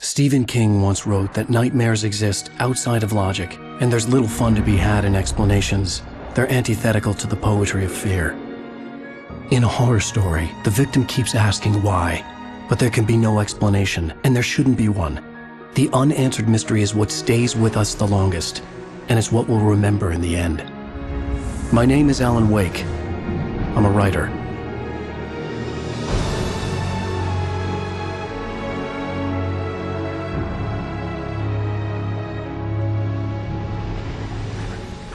Stephen King once wrote that nightmares exist outside of logic, and there's little fun to be had in explanations. They're antithetical to the poetry of fear. In a horror story, the victim keeps asking why, but there can be no explanation, and there shouldn't be one. The unanswered mystery is what stays with us the longest, and it's what we'll remember in the end. My name is Alan Wake. I'm a writer.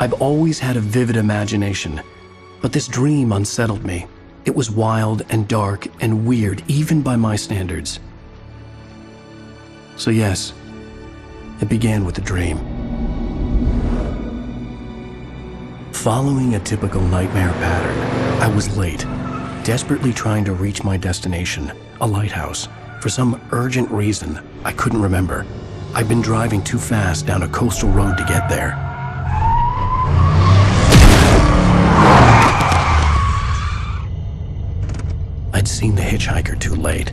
I've always had a vivid imagination, but this dream unsettled me. It was wild and dark and weird, even by my standards. So yes, it began with a dream. Following a typical nightmare pattern, I was late, desperately trying to reach my destination, a lighthouse. For some urgent reason, I couldn't remember. I'd been driving too fast down a coastal road to get there. I'd seen the hitchhiker too late.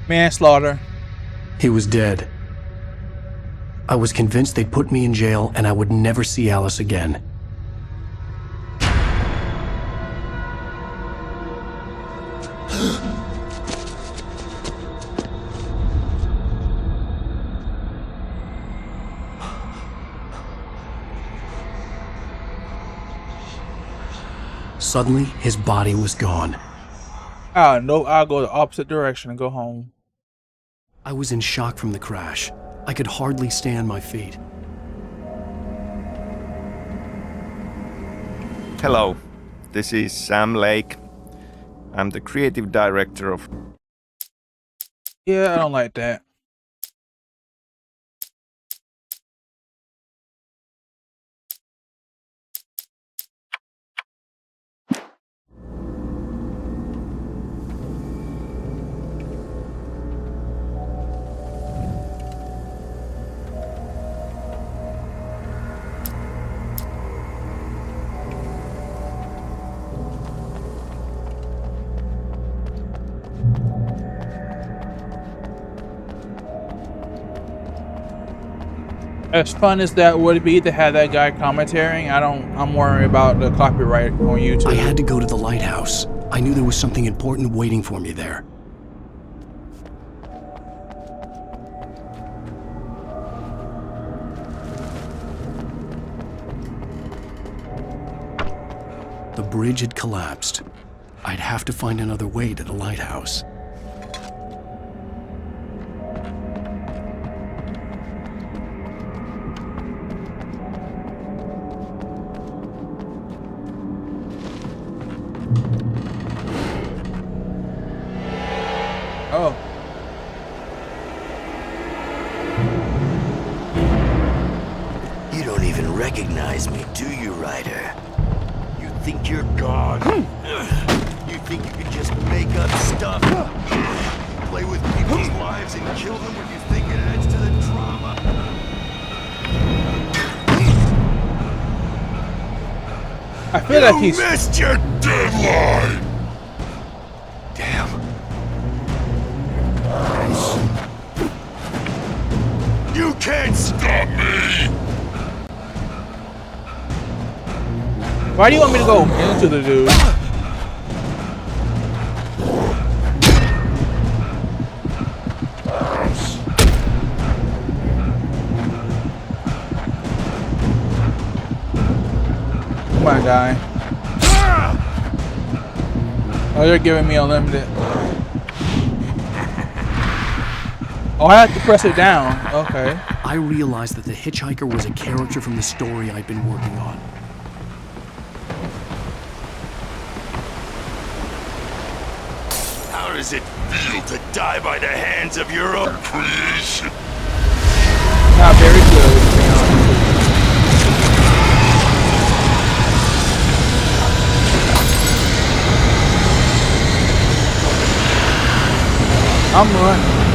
Manslaughter. He was dead. I was convinced they'd put me in jail and I would never see Alice again. Suddenly, his body was gone. No, I'll go the opposite direction and go home. I was in shock from the crash. I could hardly stay on my feet. Hello, this is Sam Lake. I'm the creative director of... Yeah, I don't like that. As fun as that would be to have that guy commentating, I'm worried about the copyright on YouTube. I had to go to the lighthouse. I knew there was something important waiting for me there. The bridge had collapsed. I'd have to find another way to the lighthouse. Oh. You don't even recognize me, do you, Ryder? You think you're God? You think you can just make up stuff? Play with people's lives and kill them when you think it adds to the drama? I feel like he's... You missed your deadline! Damn. You can't stop me! Why do you want me to go into the dude? Come on, guy. Oh, they're giving me unlimited. Oh, I have to press it down. Okay. I realized that the hitchhiker was a character from the story I'd been working on. How does it feel to die by the hands of your own creation? Not very good, to be honest. I'm running.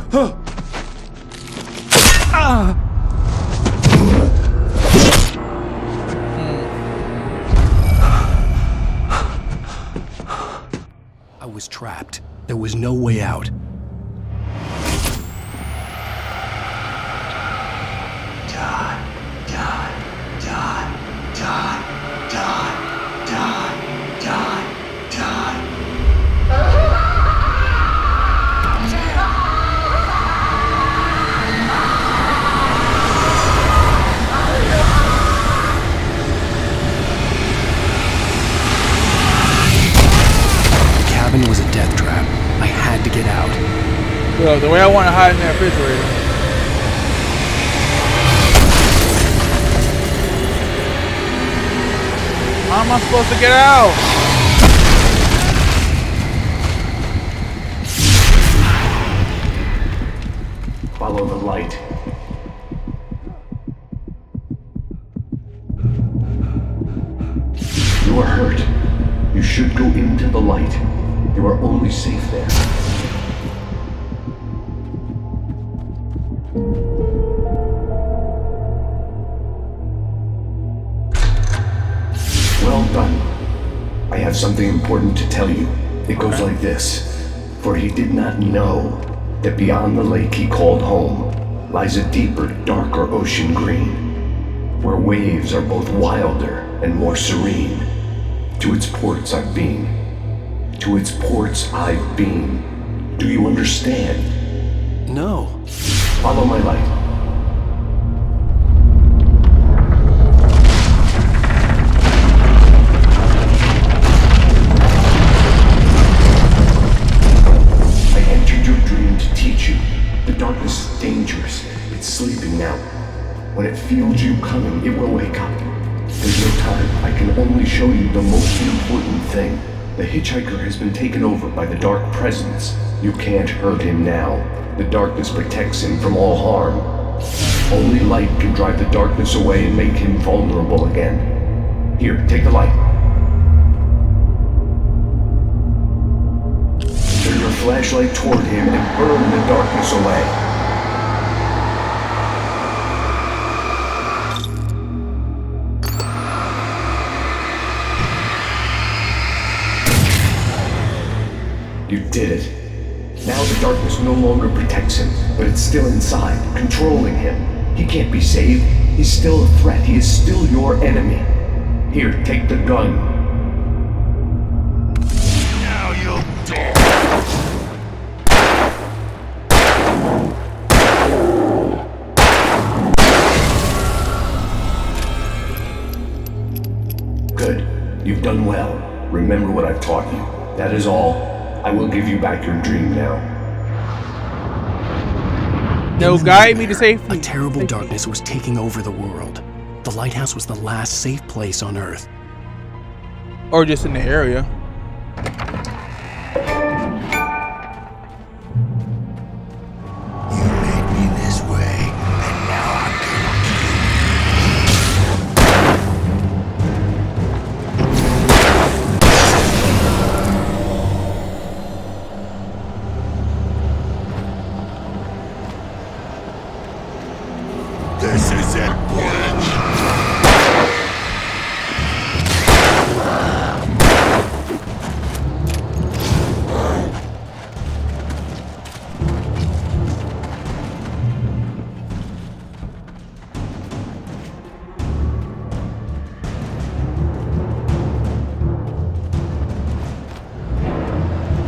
I was trapped. There was no way out. Was a death trap. I had to get out. Well, the way I want to hide in that refrigerator. How am I supposed to get out? Follow the light. You are hurt. You should go into the light. You are only safe there. Well done. I have something important to tell you. It goes like this. For he did not know that beyond the lake he called home lies a deeper, darker ocean green, where waves are both wilder and more serene. To its ports I've been. To its ports I've been. Do you understand? No. Follow my light. I entered your dream to teach you. The darkness is dangerous. It's sleeping now. When it feels you coming, it will wake up. There's no time. I can only show you the most important thing. The hitchhiker has been taken over by the dark presence. You can't hurt him now. The darkness protects him from all harm. Only light can drive the darkness away and make him vulnerable again. Here, take the light. Turn your flashlight toward him and burn the darkness away. You did it. Now the darkness no longer protects him, but it's still inside, controlling him. He can't be saved. He's still a threat. He is still your enemy. Here, take the gun. Now you'll die. Good. You've done well. Remember what I've taught you. That is all. I will give you back your dream now. No, guide me to safety. A terrible darkness was taking over the world. The lighthouse was the last safe place on Earth. Or just in the area. You made me this way, and now I'm gonna This is it, bitch!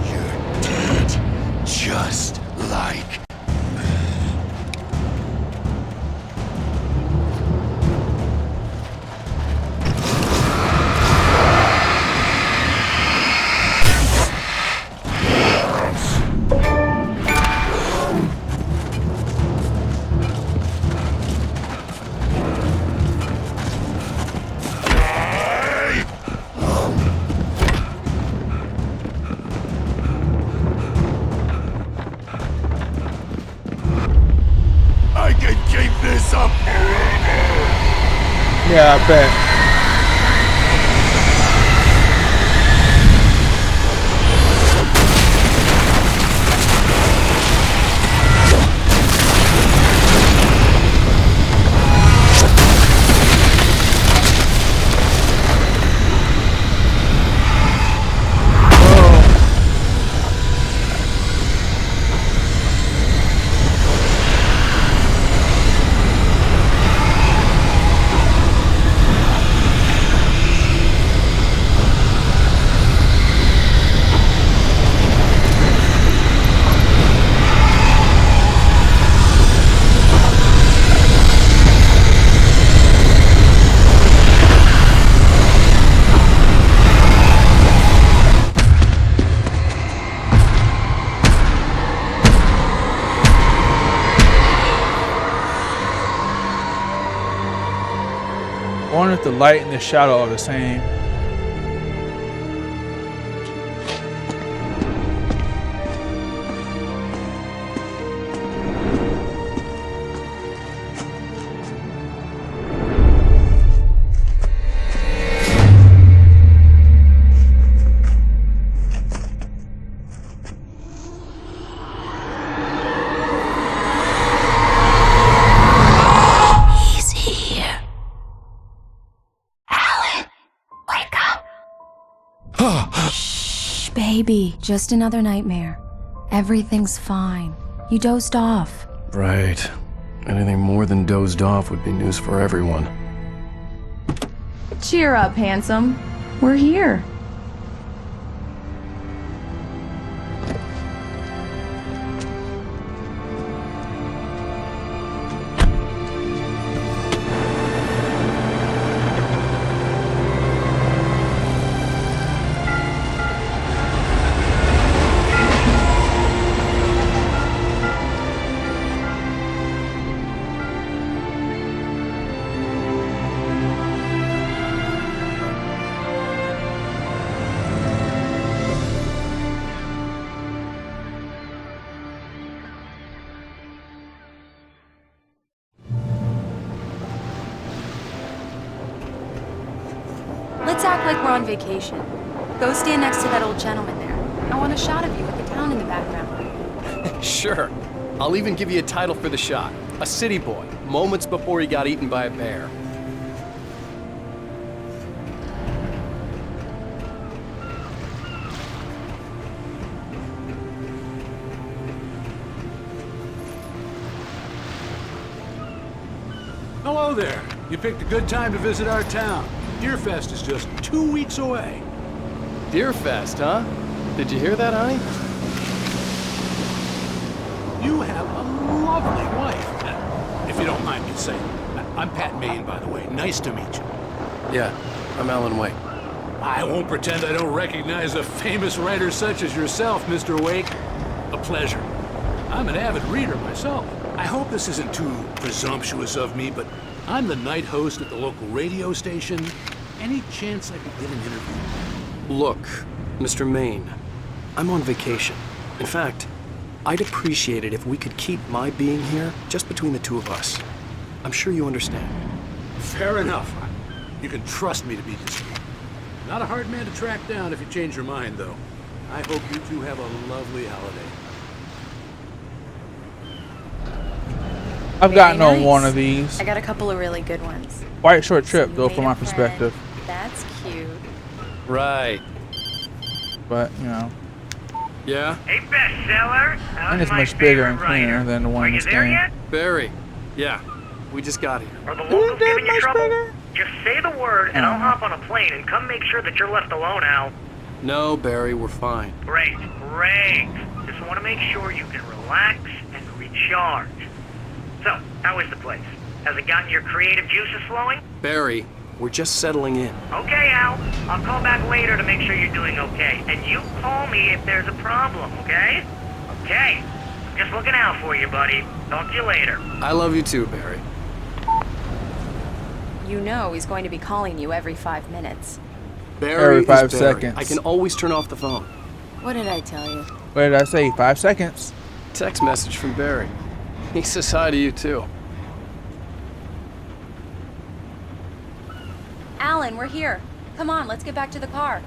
You're dead, just like I can keep this up forever. Yeah, I bet. if the light and the shadow are the same. Baby, just another nightmare. Everything's fine. You dozed off. Right. Anything more than dozed off would be news for everyone. Cheer up, handsome. We're here. Let's act like we're on vacation. Go stand next to that old gentleman there. I want a shot of you with the town in the background. Sure. I'll even give you a title for the shot. A city boy, moments before he got eaten by a bear. Hello there. You picked a good time to visit our town. Deerfest is just 2 weeks away. Deerfest, huh? Did you hear that, honey? You have a lovely wife. If you don't mind me saying. I'm Pat Maine, by the way. Nice to meet you. Yeah, I'm Alan Wake. I won't pretend I don't recognize a famous writer such as yourself, Mr. Wake. A pleasure. I'm an avid reader myself. I hope this isn't too presumptuous of me, but I'm the night host at the local radio station. Any chance I could get an interview? Look, Mr. Maine, I'm on vacation. In fact, I'd appreciate it if we could keep my being here just between the two of us. I'm sure you understand. Fair enough. You can trust me to be discreet. Not a hard man to track down if you change your mind, though. I hope you two have a lovely holiday. I've gotten Very on nice. one of these. I got a couple of really good ones. Quite short trip So you though, made from a my friend. perspective. That's cute. Right. But you know, Yeah? Hey, bestseller. and it's much bigger and cleaner than the one in Are this you there game. yet? Barry. Yeah. We just got here. Are the locals giving you trouble? Just say the word, and I'll hop on a plane and come make sure that you're left alone, Al. No, Barry, we're fine. Great. Just want to make sure you can relax and recharge. So, how is the place? Has it gotten your creative juices flowing? Barry, we're just settling in. Okay, Al. I'll call back later to make sure you're doing okay. And you call me if there's a problem, okay? Okay. Just looking out for you, buddy. Talk to you later. I love you too, Barry. You know he's going to be calling you every 5 minutes. Barry Every is 5 Barry. seconds. I can always turn off the phone. What did I tell you? What did I say? 5 seconds. Text message from Barry. He says hi to you too. Alan, we're here. Come on, let's get back to the car.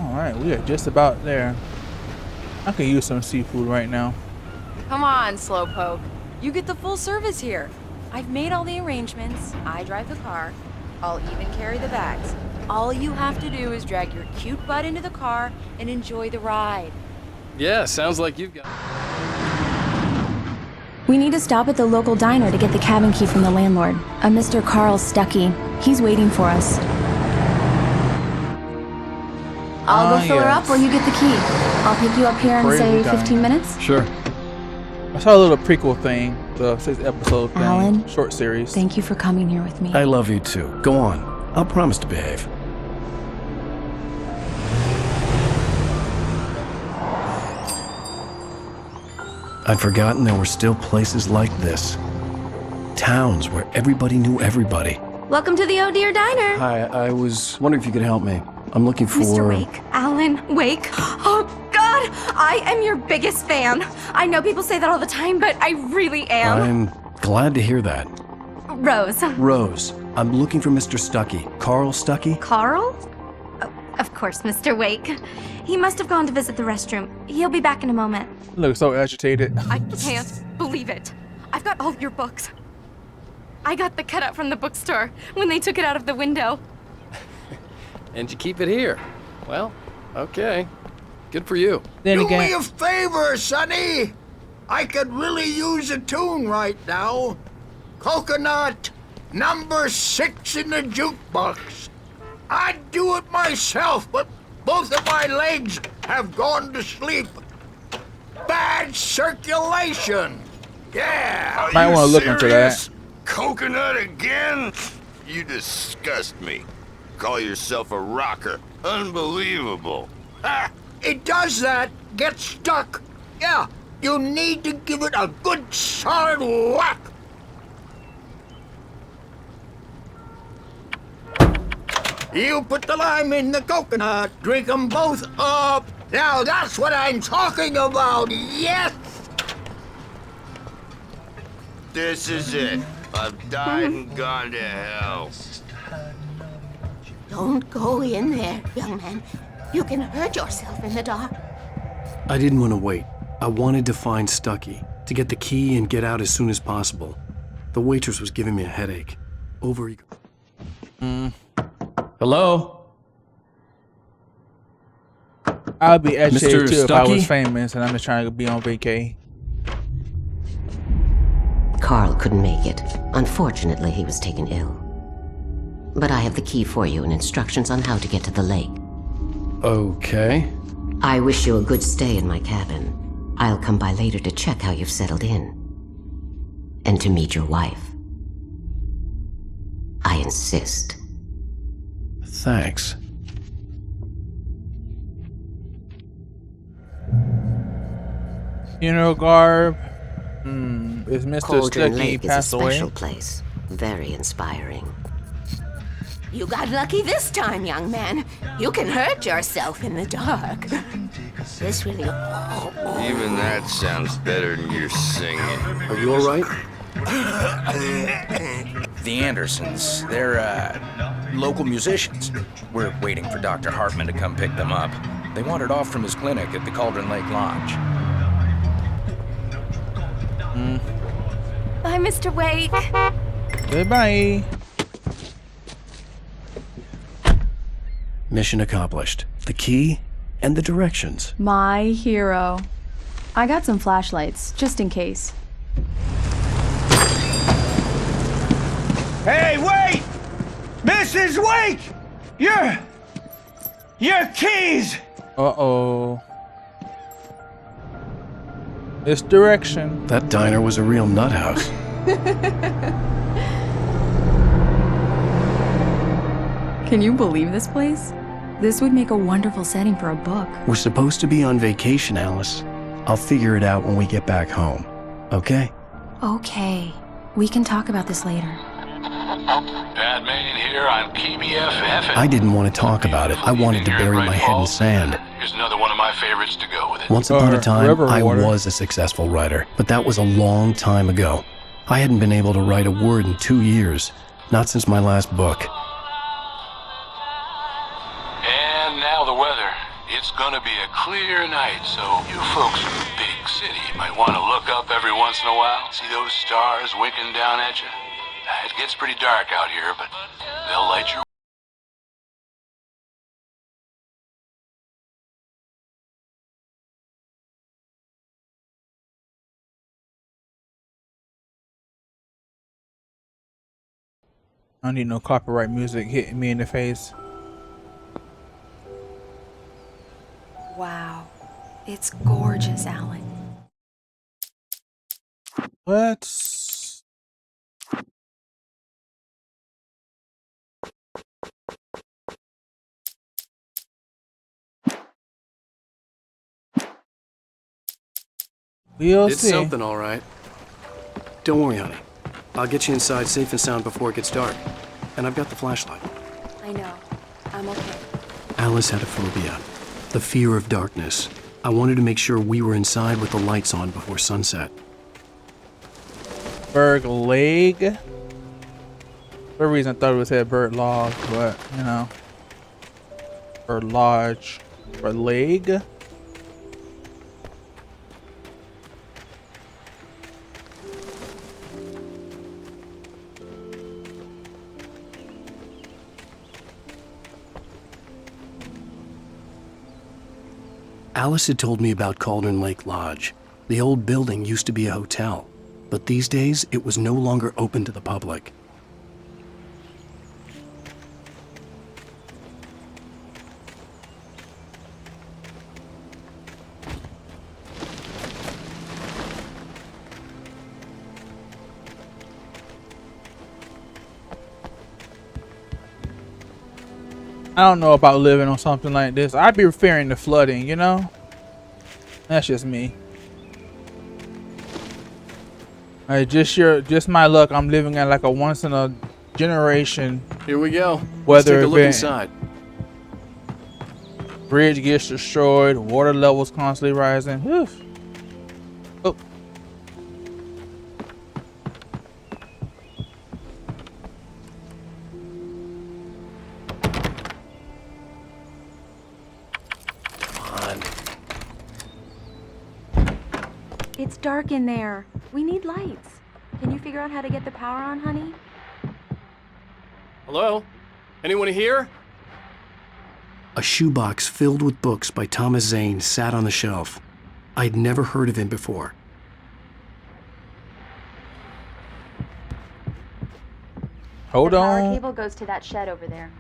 Alright, we are just about there. I could use some seafood right now. Come on, Slowpoke. You get the full service here. I've made all the arrangements. I drive the car. I'll even carry the bags. All you have to do is drag your cute butt into the car and enjoy the ride. Yeah, sounds like you've got... We need to stop at the local diner to get the cabin key from the landlord, a Mr. Carl Stuckey. He's waiting for us. I'll go fill her up while you get the key. I'll pick you up here in, say, 15 minutes? Sure. I saw a little prequel thing, the 6th episode thing, Alan, short series. Thank you for coming here with me. I love you too. Go on. I'll promise to behave. I'd forgotten there were still places like this. Towns where everybody knew everybody. Welcome to the Oh Dear Diner. Hi, I was wondering if you could help me. I'm looking for... Mr. Wake, Alan Wake. Oh, God! I am your biggest fan. I know people say that all the time, but I really am. I'm glad to hear that. Rose. Rose, I'm looking for Mr. Stuckey. Carl Stuckey? Carl? Oh, of course, Mr. Wake. He must have gone to visit the restroom. He'll be back in a moment. Look so agitated. I can't believe it. I've got all your books. I got the cutout from the bookstore when they took it out of the window. And you keep it here. Well, okay. Good for you. Then Do again, me a favor, Sonny. I could really use a tune right now. Coconut, number 6 in the jukebox. I'd do it myself, but both of my legs have gone to sleep. Bad circulation. Yeah. might want to look into that. Coconut again? You disgust me. Call yourself a rocker. Unbelievable. Ah, it does that. Get stuck. Yeah, you need to give it a good solid whack. You put the lime in the coconut. Drink them both up. Now that's what I'm talking about. Yes. This is it. I've died and gone to hell. Don't go in there, young man. You can hurt yourself in the dark. I didn't want to wait. I wanted to find Stuckey, to get the key and get out as soon as possible. The waitress was giving me a headache. Over. Hello? I'd be agitated Mr. too if I was Stuckey? famous and I'm just trying to be on vacay. Carl couldn't make it. Unfortunately, he was taken ill. But I have the key for you and instructions on how to get to the lake. Okay. I wish you a good stay in my cabin. I'll come by later to check how you've settled in. And to meet your wife. I insist. Thanks. Funeral garb. Is Mr. Cauldron Stuckey Lake is a passed away? special place. Very inspiring. You got lucky this time, young man. You can hurt yourself in the dark. This really... Even that sounds better than your singing. Are you all right? The Andersons, they're, local musicians. We're waiting for Dr. Hartman to come pick them up. They wandered off from his clinic at the Cauldron Lake Lodge. Bye, Mr. Wake. Goodbye. Mission accomplished. The key and the directions. My hero. I got some flashlights, just in case. Hey, wait! Mrs. Wake! Your keys! Uh-oh. Misdirection. That diner was a real nut house. Can you believe this place? This would make a wonderful setting for a book. We're supposed to be on vacation, Alice. I'll figure it out when we get back home. Okay? Okay. We can talk about this later. Bad man here on KBFF. I didn't want to talk about it. I wanted to bury my head in sand. Here's another one of my favorites to go with it. Once upon a time, river I water. was a successful writer, but that was a long time ago. I hadn't been able to write a word in 2 years, not since my last book. And now the weather. It's gonna be a clear night, so you folks in the big city might want to look up every once in a while, see those stars winking down at you. It gets pretty dark out here, but they'll light your... I don't need no copyright music hitting me in the face. Wow. It's gorgeous, Alan. Let's... We'll It's see. something, all right. Don't worry, honey. I'll get you inside safe and sound before it gets dark. And I've got the flashlight. I know. I'm okay. Alice had a phobia, the fear of darkness. I wanted to make sure we were inside with the lights on before sunset. Berg Leg. For some reason I thought it said Bird Log, but you know. Bird Lodge. Bird Leg. Alice had told me about Cauldron Lake Lodge. The old building used to be a hotel, but these days it was no longer open to the public. I don't know about living on something like this. I'd be fearing the flooding, you know? That's just me. Just my luck. I'm living at like a once in a generation. Here we go. Weather Let's take a look event. inside. Bridge gets destroyed. Water levels constantly rising. Oof. Oh. It's dark in there. We need lights. Can you figure out how to get the power on, honey? Hello? Anyone here? A shoebox filled with books by Thomas Zane sat on the shelf. I'd never heard of him before. Hold the power on. cable goes to that shed over there.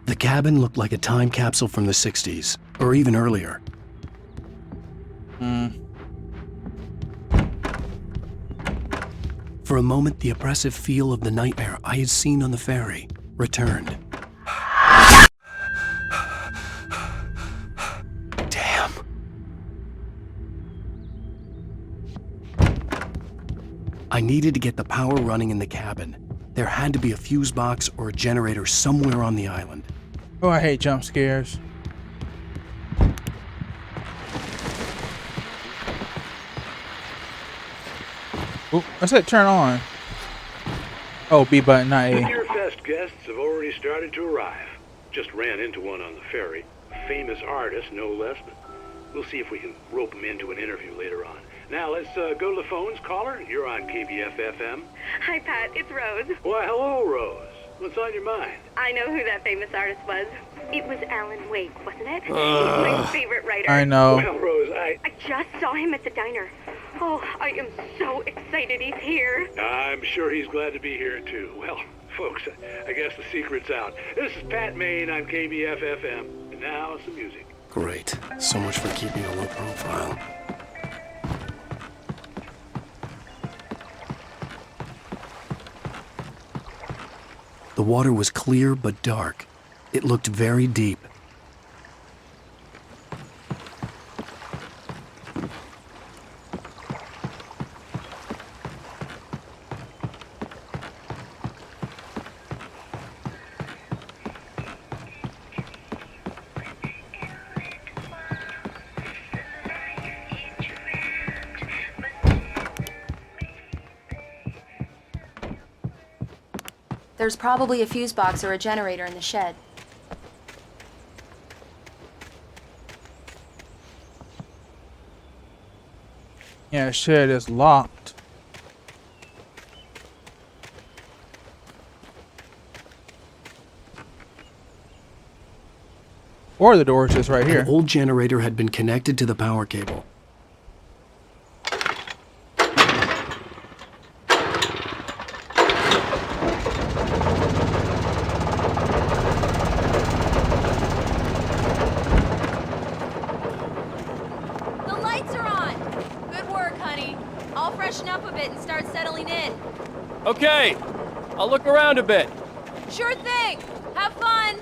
The cabin looked like a time capsule from the 60s, or even earlier. For a moment, the oppressive feel of the nightmare I had seen on the ferry returned. Damn. I needed to get the power running in the cabin. There had to be a fuse box or a generator somewhere on the island. Oh, I hate jump scares. Oop, I said turn on. Oh, B button, not The A. Deer Fest guests have already started to arrive. Just ran into one on the ferry. A famous artist, no less. But we'll see if we can rope him into an interview later on. Now, let's go to the phones. Caller, you're on KBF-FM. Hi, Pat. It's Rose. Why, hello, Rose. What's on your mind? I know who that famous artist was. It was Alan Wake, wasn't it? He's my favorite writer. I know. Well, Rose, I just saw him at the diner. Oh, I am so excited he's here. I'm sure he's glad to be here, too. Well, folks, I guess the secret's out. This is Pat Maine on KBF-FM. And now, some music. Great. So much for keeping a low profile. The water was clear but dark. It looked very deep. There's probably a fuse box or a generator in the shed. Yeah, shed is locked. Or the door is just right here. An old generator had been connected to the power cable. I'll freshen up a bit and start settling in. Okay, I'll look around a bit. Sure thing. Have fun.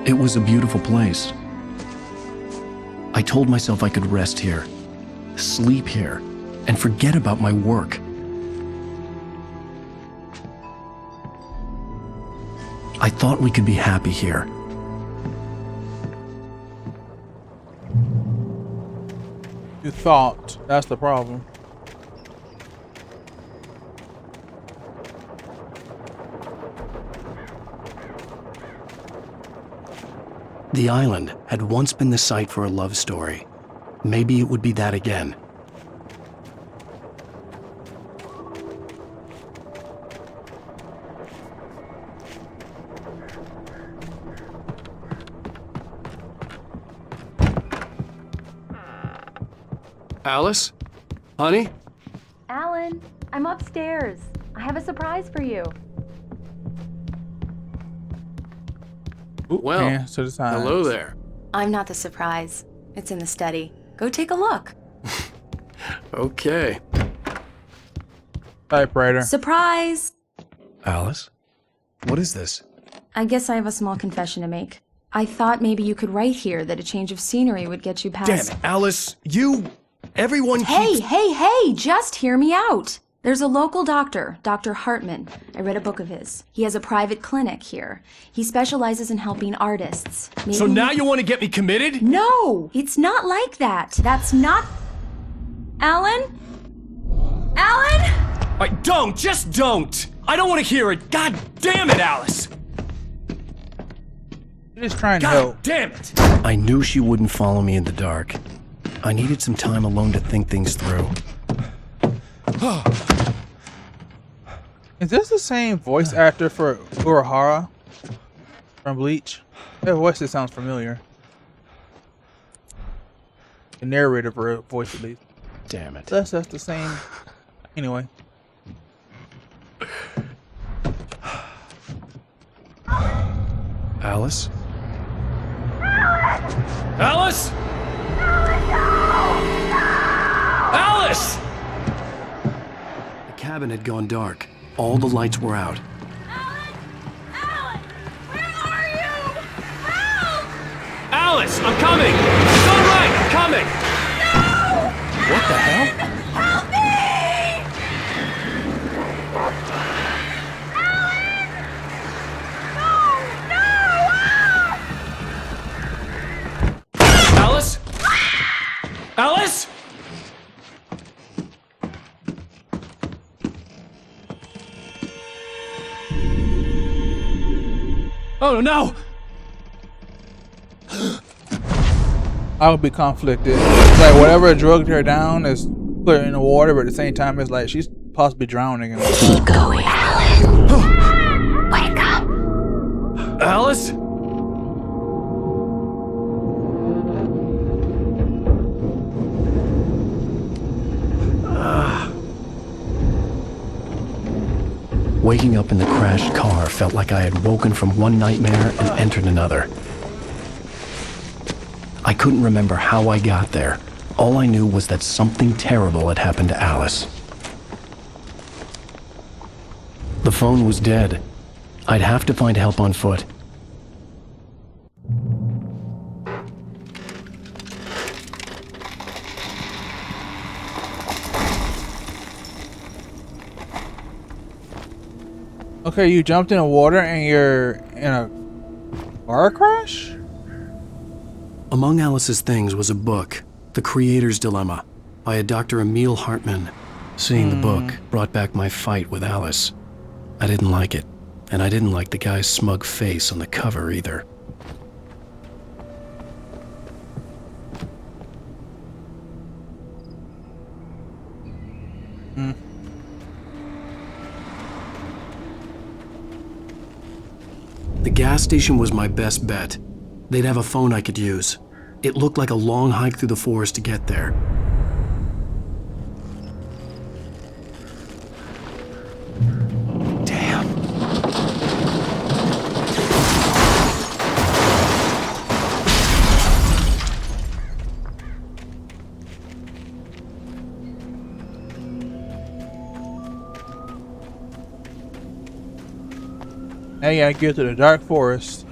It was a beautiful place. I told myself I could rest here, sleep here, and forget about my work. I thought we could be happy here. You thought. That's the problem. The island had once been the site for a love story. Maybe it would be that again. Alice? Honey? Alan, I'm upstairs. I have a surprise for you. Well, Answer the signs. hello there. I'm not the surprise. It's in the study. Go take a look. Okay. Typewriter. Surprise! Alice? What is this? I guess I have a small confession to make. I thought maybe you could write here that a change of scenery would get you past... Damn it, Alice! Everyone Hey, hey, just hear me out! There's a local doctor, Dr. Hartman. I read a book of his. He has a private clinic here. He specializes in helping artists. Maybe So now you want to get me committed? No! It's not like that. That's not... Alan? Alan? Just don't! I don't want to hear it! God damn it, Alice! You're just trying to help. Damn it! I knew she wouldn't follow me in the dark. I needed some time alone to think things through. Is this the same voice actor for Urahara from Bleach? That voice just sounds familiar. The narrator voice, at least. Damn it. That's the same. Anyway. Alice? Alice? Alice! The cabin had gone dark. All the lights were out. Alice, I'm coming! It's all right, I'm coming! What the hell? Help me! Alice? Alice? Oh no! I would be conflicted. It's like whatever drugged her down is put her in the water, but at the same time, it's like she's possibly drowning. Keep going, Alan. Wake up. Alice? Waking up in the crashed car felt like I had woken from one nightmare and entered another. I couldn't remember how I got there. All I knew was that something terrible had happened to Alice. The phone was dead. I'd have to find help on foot. Okay, you jumped in the water and you're in a car crash? Among Alice's things was a book, The Creator's Dilemma, by a Dr. Emil Hartman. Seeing the book brought back my fight with Alice. I didn't like it, and I didn't like the guy's smug face on the cover either. The gas station was my best bet. They'd have a phone I could use. It looked like a long hike through the forest to get there. Damn. Now you gotta get to the dark forest.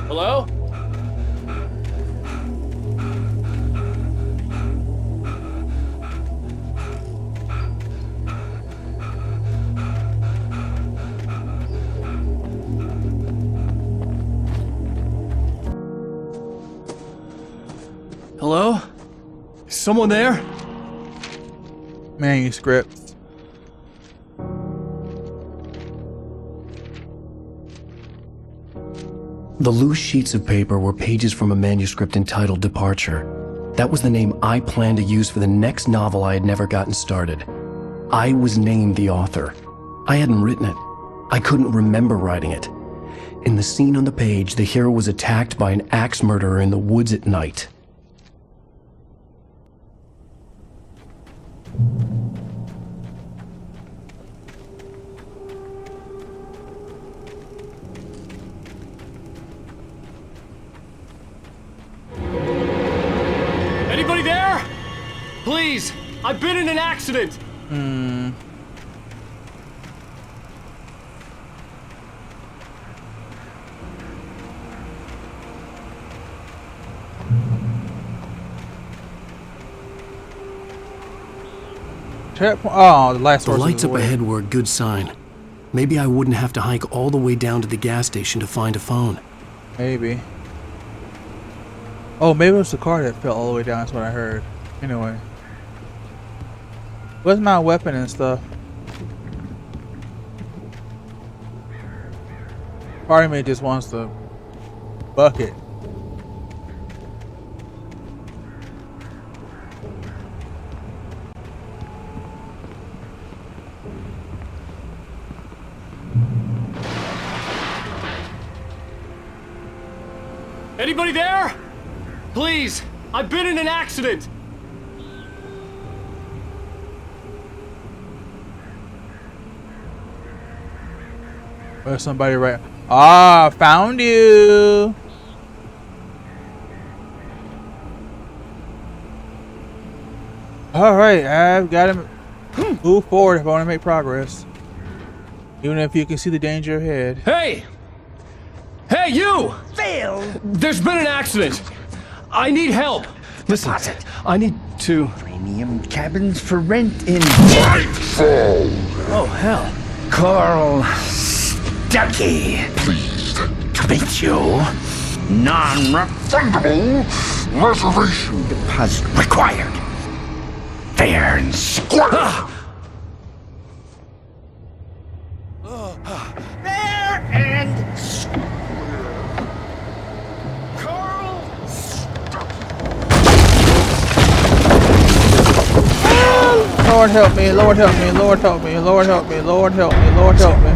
Hello? Hello? Is someone there? Manuscripts. The loose sheets of paper were pages from a manuscript entitled Departure. That was the name I planned to use for the next novel I had never gotten started. I was named the author. I hadn't written it. I couldn't remember writing it. In the scene on the page, the hero was attacked by an axe murderer in the woods at night. Anybody there? Please, I've been in an accident. Oh, the last The lights up ahead were a good sign. Maybe I wouldn't have to hike all the way down to the gas station to find a phone. Maybe. Oh, maybe it was the car that fell all the way down. That's what I heard. Anyway. Where's my weapon and stuff? Part of me just wants the bucket. Anybody there? Please, I've been in an accident. There's somebody right. Ah, found you. All right, I've got to move forward if I want to make progress. Even if you can see the danger ahead. Hey! Hey, you! Phil! There's been an accident. I need help. Listen, I need to... Premium cabins for rent in... Oh, hell. Carl Stuckey. Pleased to meet you. Non-refundable reservation deposit required. Fair and square. Fair and square. Carl Lord help me, Lord help me, Lord help me, Lord help me, Lord help me, Lord help me.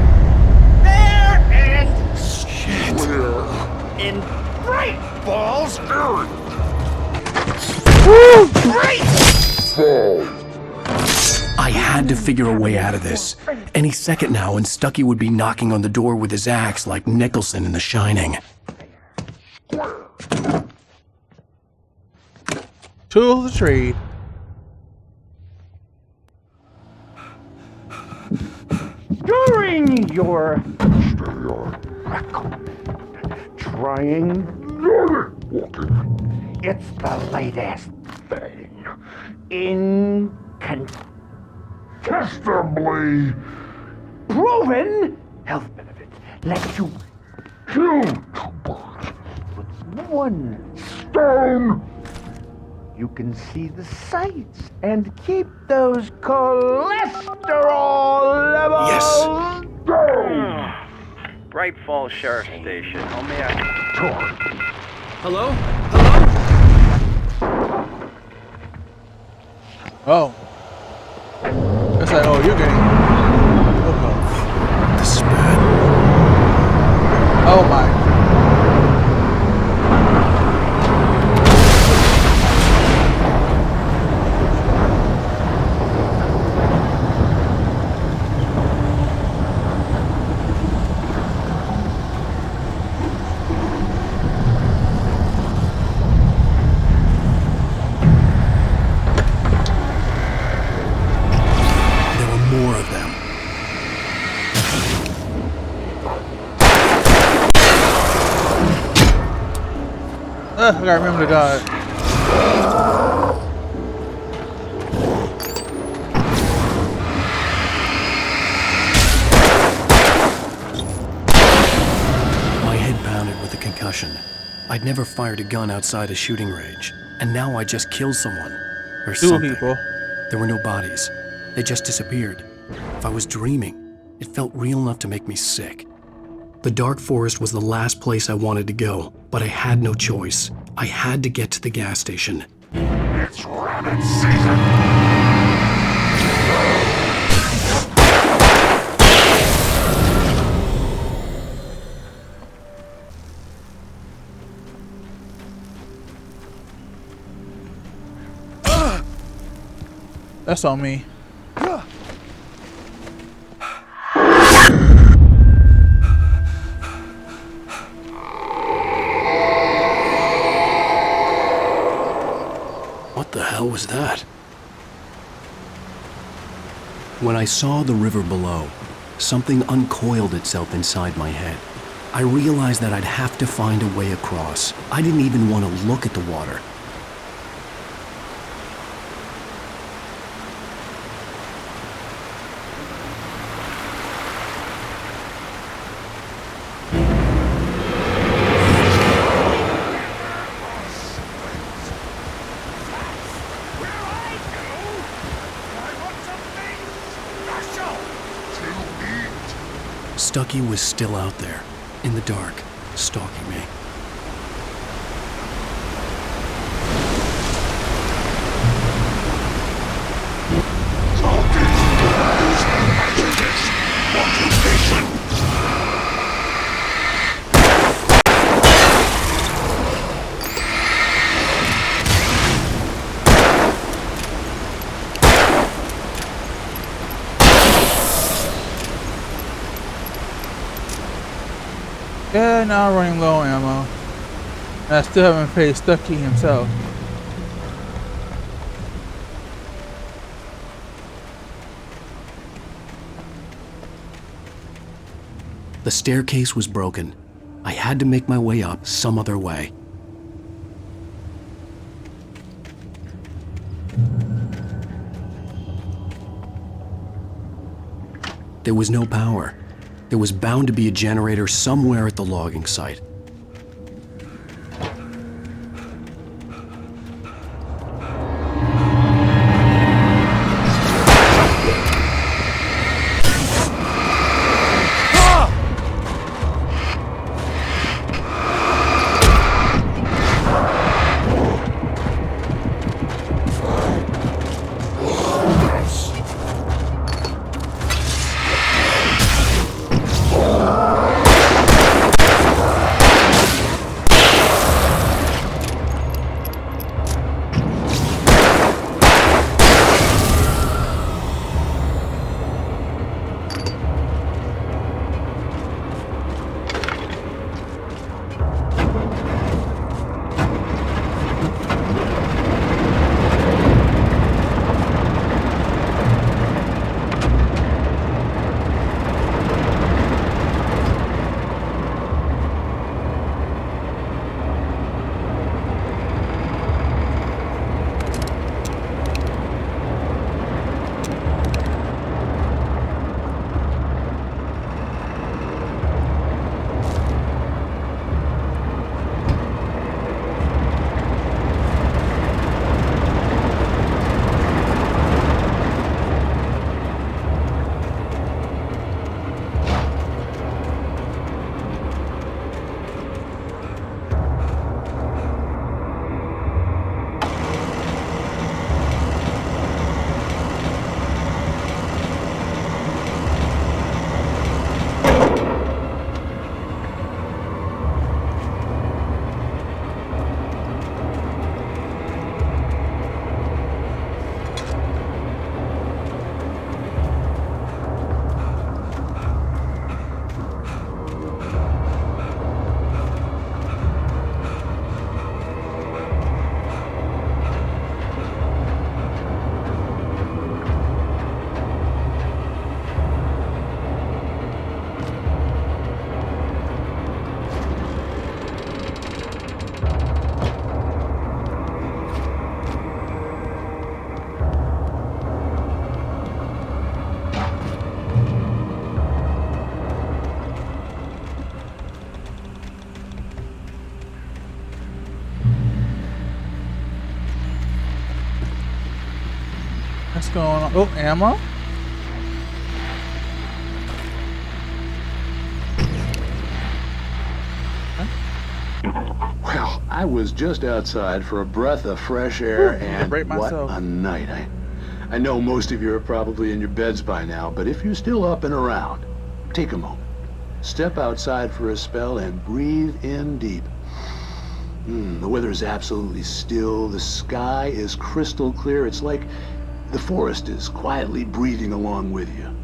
Fair and square. In Bright Falls, Earth. Woo! Bright I had to figure a way out of this. Any second now, and Stuckey would be knocking on the door with his axe like Nicholson in The Shining. Tool of the trade. During your trying walking, it's the latest thing. Incontestably proven health benefits. Let you kill two birds with one stone. You can see the sights and keep those cholesterol levels down. Bright Falls Sheriff Station. How may I... Hello? Oh. It's like, oh, you're getting... This is bad. Oh my. I gotta remember to dodge. My head pounded with a concussion. I'd never fired a gun outside a shooting range, and now I just killed someone. Or Two something. people. There were no bodies. They just disappeared. If I was dreaming, it felt real enough to make me sick. The dark forest was the last place I wanted to go, but I had no choice. I had to get to the gas station. It's rabbit season! That's on me. What the hell was that? When I saw the river below, something uncoiled itself inside my head. I realized that I'd have to find a way across. I didn't even want to look at the water. Stucky was still out there, in the dark, stalking me. Yeah, now I'm running low on ammo. And I still haven't faced Stucky himself. The staircase was broken. I had to make my way up some other way. There was no power. There was bound to be a generator somewhere at the logging site. going on? Oh, ammo. Well, I was just outside for a breath of fresh air, and break what myself. a night. I know most of you are probably in your beds by now, but if you're still up and around, take a moment. Step outside for a spell and breathe in deep. The weather is absolutely still. The sky is crystal clear. It's like the forest is quietly breathing along with you.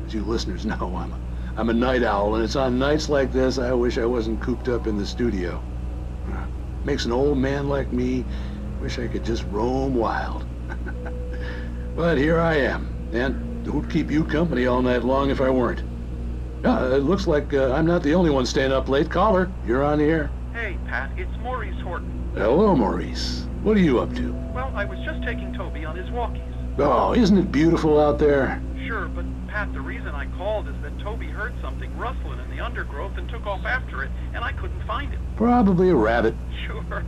As you listeners know, I'm a night owl, and it's on nights like this I wish I wasn't cooped up in the studio. Makes an old man like me wish I could just roam wild. But here I am, and who'd keep you company all night long if I weren't? It looks like I'm not the only one staying up late. Caller, you're on the air. Hey, Pat, it's Maurice Horton. Hello, Maurice. What are you up to? Well, I was just taking Toby on his walkies. Oh, isn't it beautiful out there? Sure, but Pat, the reason I called is that Toby heard something rustling in the undergrowth and took off after it, and I couldn't find it. Probably a rabbit. Sure,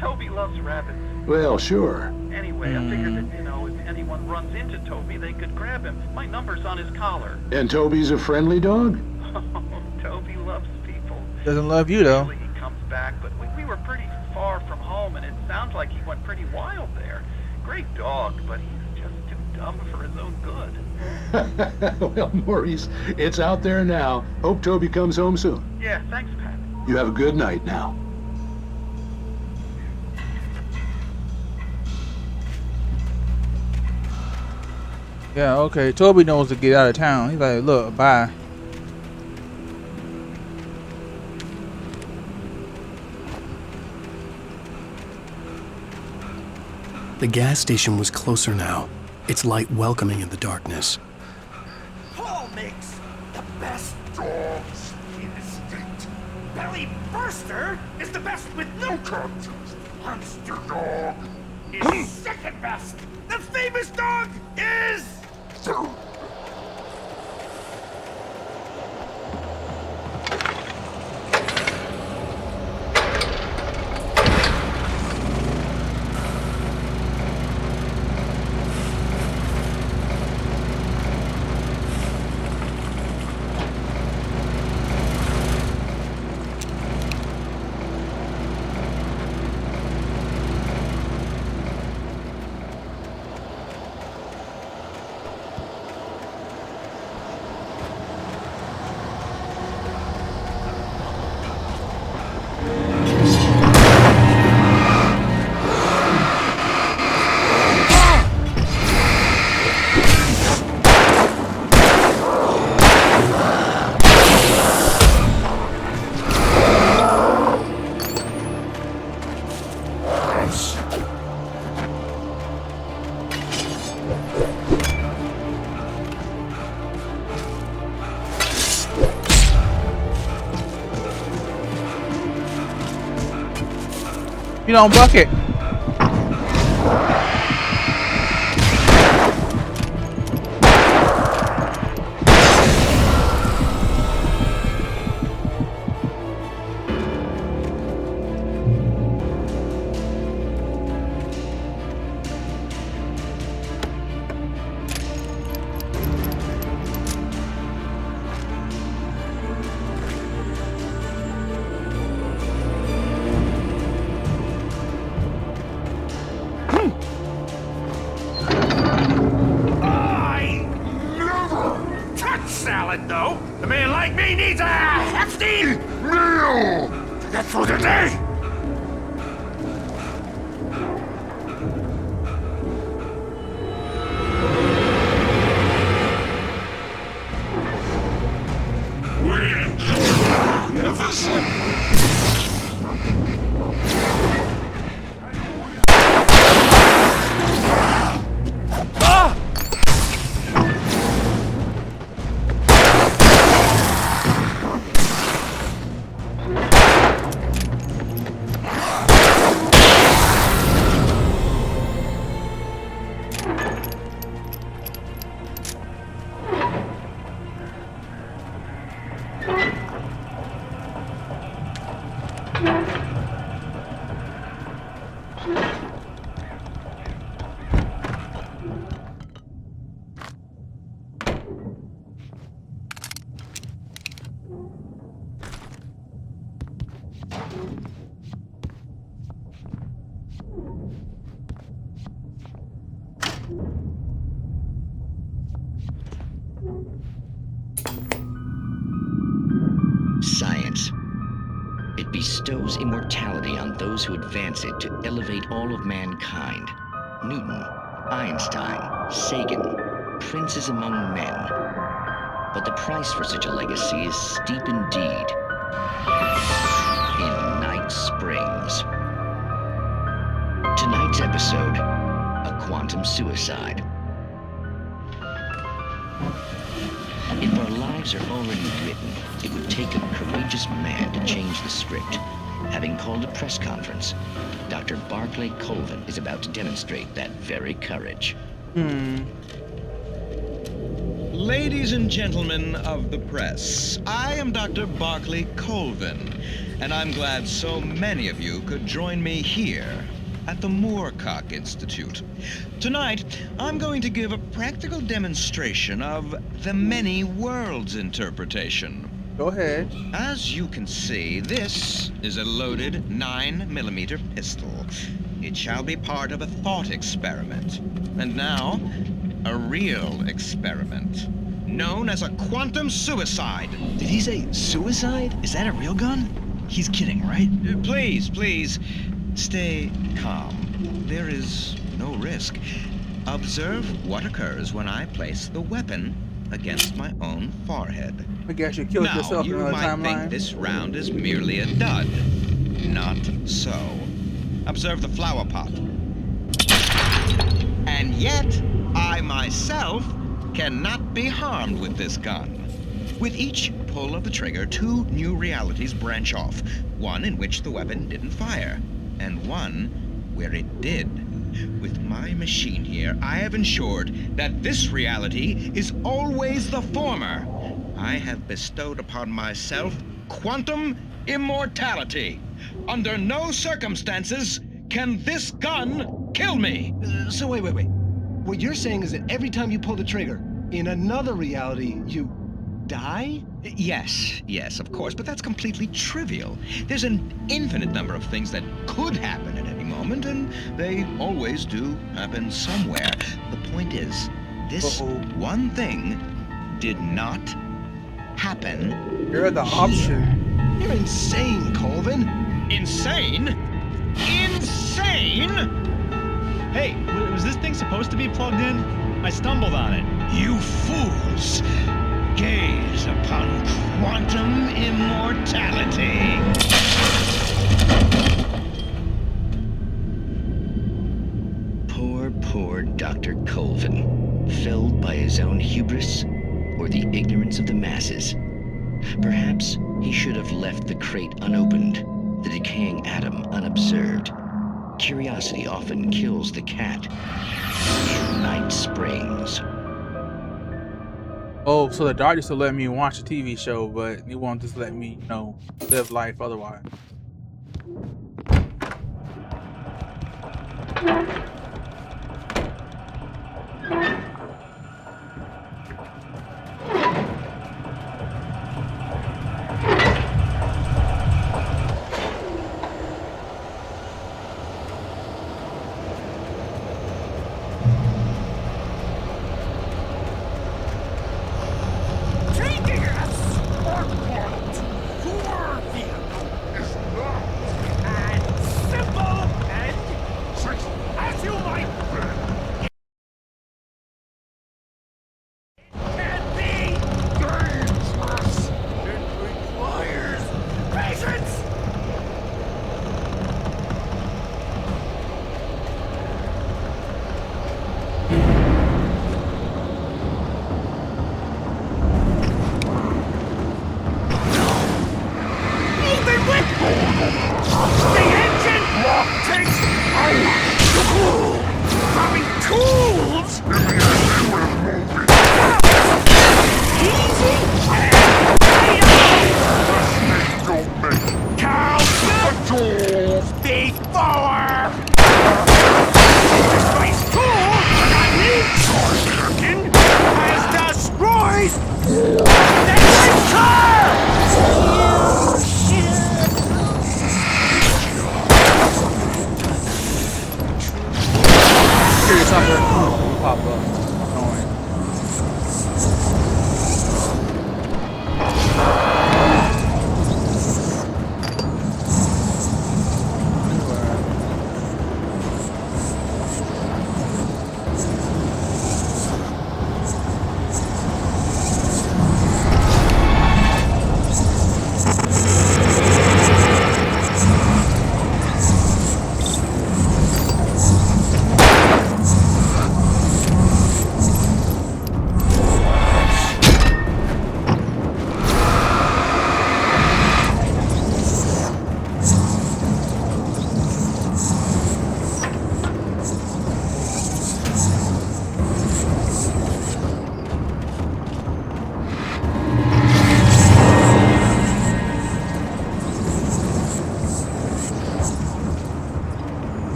Toby loves rabbits. Well, sure. Anyway, I figured that, if anyone runs into Toby, they could grab him. My number's on his collar. And Toby's a friendly dog? Oh, Toby loves people. Doesn't love you, though. Usually he comes back, but we were pretty far from home, and it sounds like he went pretty wild there. Great dog, but he's just too dumb for his own good. Well, Maurice, it's out there now. Hope Toby comes home soon. Yeah, thanks, Pat. You have a good night now. Yeah, okay. Toby knows to get out of town. He's like, look, bye. The gas station was closer now, its light welcoming in the darkness. Paul makes the best dogs in the state. Belly Burster is the best with no contest. Monster Dog is second best. The famous dog is... You don't bucket. Salad, though. A man like me needs a hefty meal to get through the day. Science. It bestows immortality on those who advance it to elevate all of mankind. Newton, Einstein, Sagan, princes among men. But the price for such a legacy is steep indeed. In Night Springs. Tonight's episode, a quantum suicide. If our lives are already written, it would take a courageous man to change the script. Having called a press conference, Dr. Barclay Colvin is about to demonstrate that very courage. Ladies and gentlemen of the press, I am Dr. Barclay Colvin, and I'm glad so many of you could join me here at the Moorcock Institute. Tonight, I'm going to give a practical demonstration of the many worlds interpretation. Go ahead. As you can see, this is a loaded 9mm pistol. It shall be part of a thought experiment. And now, a real experiment, known as a quantum suicide. Did he say suicide? Is that a real gun? He's kidding, right? Please, stay calm. There is no risk. Observe what occurs when I place the weapon against my own forehead. I guess you killed yourself in another timeline. You might think this round is merely a dud. Not so. Observe the flower pot. And yet, I myself cannot be harmed with this gun. With each pull of the trigger, 2 new realities branch off. One in which the weapon didn't fire, and one where it did. With my machine here, I have ensured that this reality is always the former. I have bestowed upon myself quantum immortality. Under no circumstances can this gun kill me. So wait. What you're saying is that every time you pull the trigger, in another reality, you die? Yes, of course, but that's completely trivial. There's an infinite number of things that could happen at any moment, and they always do happen somewhere. The point is, this one thing did not happen. You're the option. You're insane, Colvin. Insane? Insane? Hey, was this thing supposed to be plugged in? I stumbled on it. You fools! Gaze upon quantum immortality. Poor Dr. Colvin, felled by his own hubris or the ignorance of the masses. Perhaps he should have left the crate unopened, the decaying atom unobserved. Curiosity often kills the cat. In Night Springs. Oh, so the doctor used to let me watch a TV show, but he won't just let me, live life otherwise.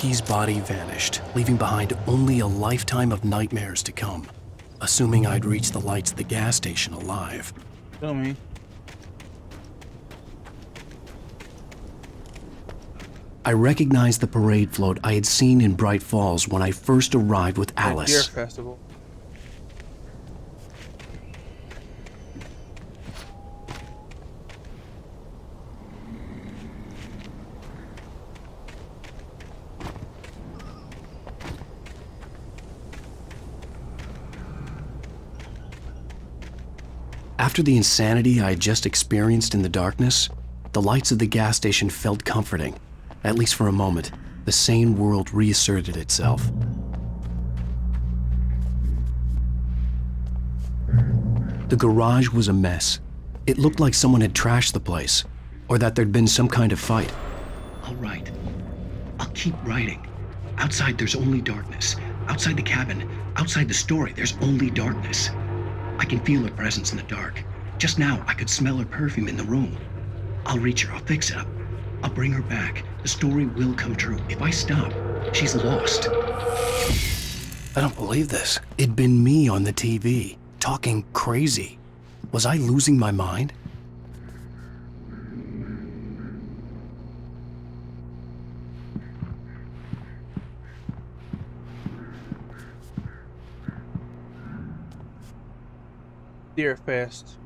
Stucky's body vanished, leaving behind only a lifetime of nightmares to come, assuming I'd reached the lights of the gas station alive. Tell me. I recognized the parade float I had seen in Bright Falls when I first arrived with Alice. Beer festival. After the insanity I had just experienced in the darkness, the lights of the gas station felt comforting. At least for a moment, the sane world reasserted itself. The garage was a mess. It looked like someone had trashed the place, or that there'd been some kind of fight. I'll write. I'll keep writing. Outside, there's only darkness. Outside the cabin, outside the story, there's only darkness. I can feel her presence in the dark. Just now, I could smell her perfume in the room. I'll reach her. I'll fix it up. I'll bring her back. The story will come true. If I stop, she's lost. I don't believe this. It'd been me on the TV, talking crazy. Was I losing my mind? Deer Fest.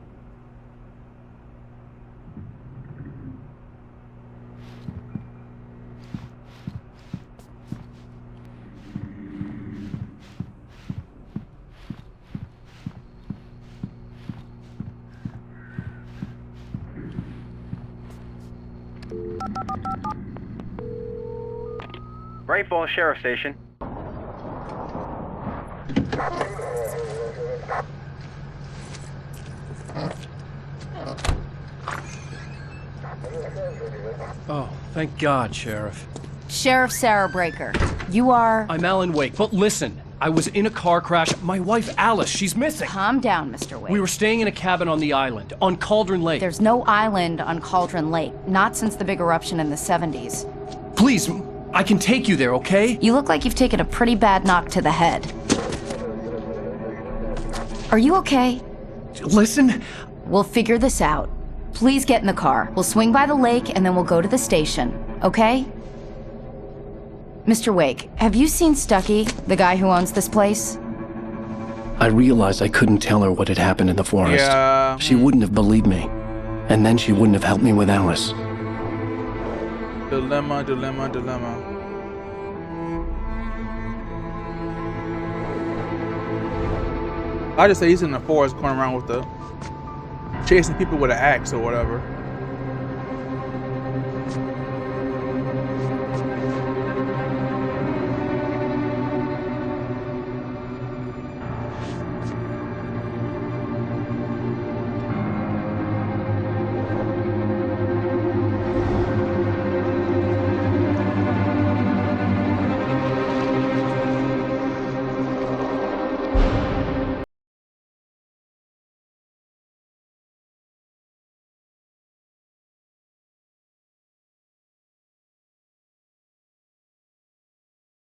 Bright Falls Sheriff Station. Oh, thank God, Sheriff. Sheriff Sarah Breaker, you are... I'm Alan Wake, but listen, I was in a car crash. My wife, Alice, she's missing. Calm down, Mr. Wake. We were staying in a cabin on the island, on Cauldron Lake. There's no island on Cauldron Lake, not since the big eruption in the 70s. Please, I can take you there, okay? You look like you've taken a pretty bad knock to the head. Are you okay? Listen. We'll figure this out. Please get in the car. We'll swing by the lake and then we'll go to the station, okay? Mr. Wake, have you seen Stucky, the guy who owns this place? I realized I couldn't tell her what had happened in the forest. Yeah. She wouldn't have believed me. And then she wouldn't have helped me with Alice. Dilemma, dilemma, dilemma. I just say he's in the forest going around with the chasing people with an axe or whatever.